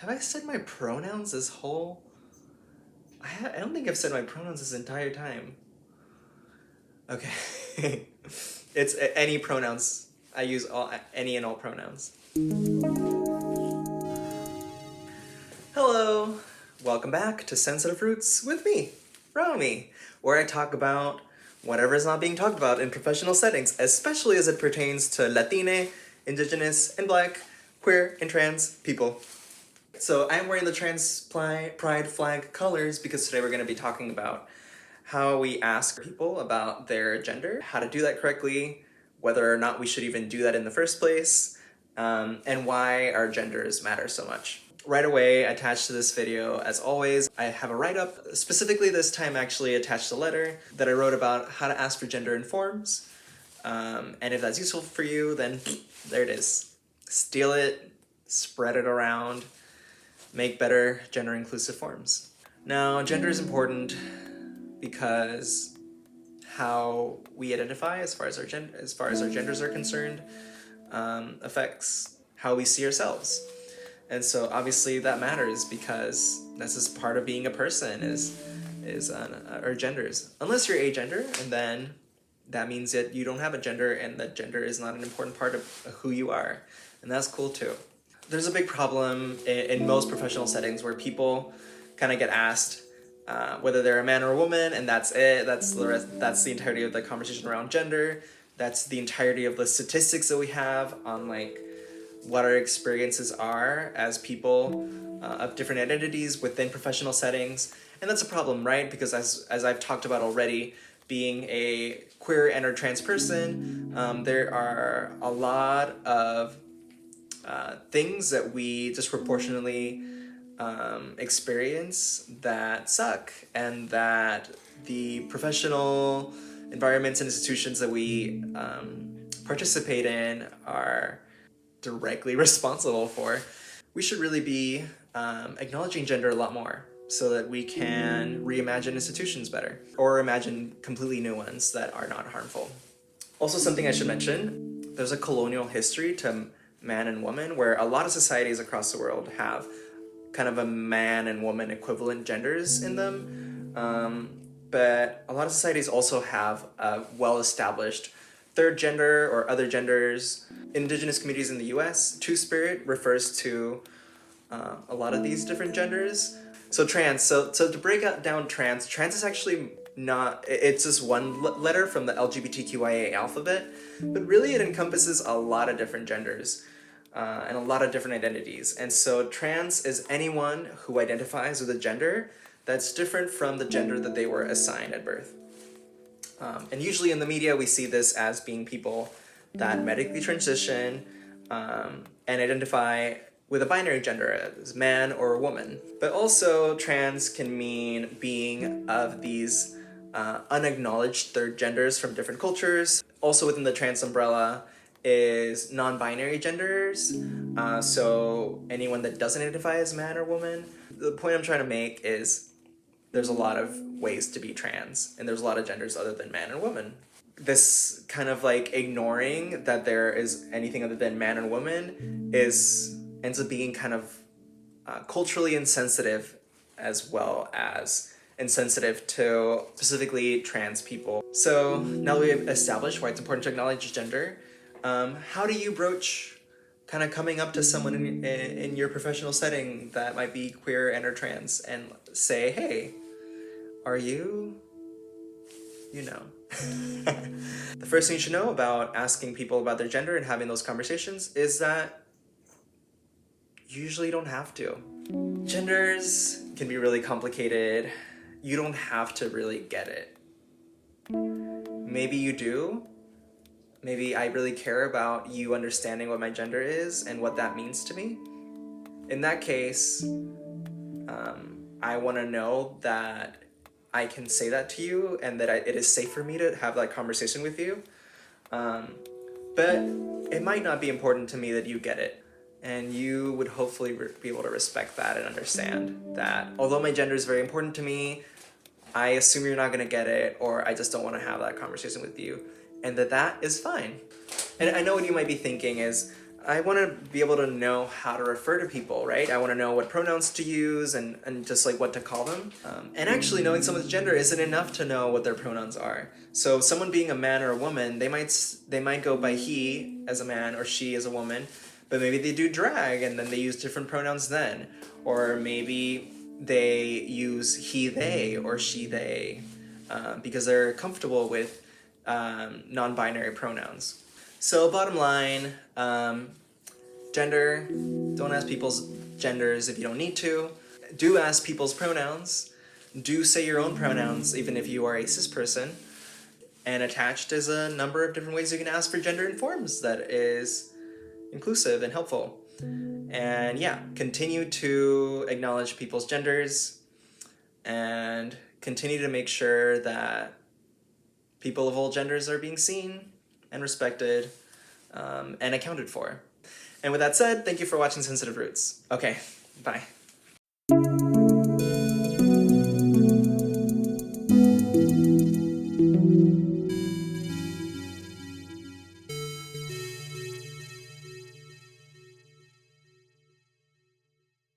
Have I said my pronouns this whole... I don't think I've said my pronouns this entire time. Okay. It's any pronouns. I use any and all pronouns. Hello! Welcome back to Sensitive Roots with me, Romi, where I talk about whatever is not being talked about in professional settings, especially as it pertains to Latine, Indigenous, and Black, queer, and trans people. So I'm wearing the Trans Pride flag colors because today we're going to be talking about how we ask people about their gender, how to do that correctly, whether or not we should even do that in the first place, and why our genders matter so much. Right away, attached to this video, as always, I have a write-up, specifically this time actually attached a letter that I wrote about how to ask for gender in forms. And if that's useful for you, then there it is. Steal it, spread it around, make better gender-inclusive forms. Now, gender is important because how we identify as far as our genders are concerned affects how we see ourselves. And so obviously that matters because that's just part of being a person is our genders. Unless you're agender, and then that means that you don't have a gender and that gender is not an important part of who you are. And that's cool too. There's a big problem in most professional settings where people kind of get asked whether they're a man or a woman, and that's it. That's the entirety of the conversation around gender. That's the entirety of the statistics that we have on like what our experiences are as people of different identities within professional settings. And that's a problem, right? Because as I've talked about already, being a queer and or trans person, there are a lot of things that we disproportionately experience that suck, and that the professional environments and institutions that we participate in are directly responsible for. We should really be acknowledging gender a lot more so that we can reimagine institutions better, or imagine completely new ones that are not harmful. Also, something I should mention, there's a colonial history to man and woman, where a lot of societies across the world have kind of a man and woman equivalent genders in them. But a lot of societies also have a well-established third gender or other genders. Indigenous communities in the US, Two-Spirit refers to a lot of these different genders. So trans, so to break down trans is actually not, it's just one letter from the LGBTQIA alphabet, but really it encompasses a lot of different genders. And a lot of different identities. And so trans is anyone who identifies with a gender that's different from the gender that they were assigned at birth. And usually in the media we see this as being people that medically transition and identify with a binary gender as man or woman. But also trans can mean being of these unacknowledged third genders from different cultures. Also within the trans umbrella is non-binary genders, so anyone that doesn't identify as man or woman. The point I'm trying to make is there's a lot of ways to be trans, and there's a lot of genders other than man and woman. This kind of like ignoring that there is anything other than man and woman ends up being kind of culturally insensitive, as well as insensitive to specifically trans people. So now that we've established why it's important to acknowledge gender, how do you broach kind of coming up to someone in your professional setting that might be queer and or trans and say, hey, are you, you know. The first thing you should know about asking people about their gender and having those conversations is that you usually don't have to. Genders can be really complicated. You don't have to really get it. Maybe you do. Maybe I really care about you understanding what my gender is and what that means to me. In that case, I want to know that I can say that to you and that it is safe for me to have that conversation with you. But it might not be important to me that you get it. And you would hopefully be able to respect that and understand that although my gender is very important to me, I assume you're not going to get it, or I just don't want to have that conversation with you. And that is fine. And I know what you might be thinking is, I want to be able to know how to refer to people, right? I want to know what pronouns to use and just like what to call them. And actually knowing someone's gender isn't enough to know what their pronouns are. So someone being a man or a woman, they might go by he as a man or she as a woman, but maybe they do drag and then they use different pronouns then. Or maybe they use he, they, or she, they, because they're comfortable with non-binary pronouns. So bottom line, gender, don't ask people's genders if you don't need to. Do ask people's pronouns. Do say your own pronouns even if you are a cis person. And attached is a number of different ways you can ask for gender in forms that is inclusive and helpful. And yeah, continue to acknowledge people's genders and continue to make sure that people of all genders are being seen and respected and accounted for. And with that said, thank you for watching Sensitive Roots. Okay, bye.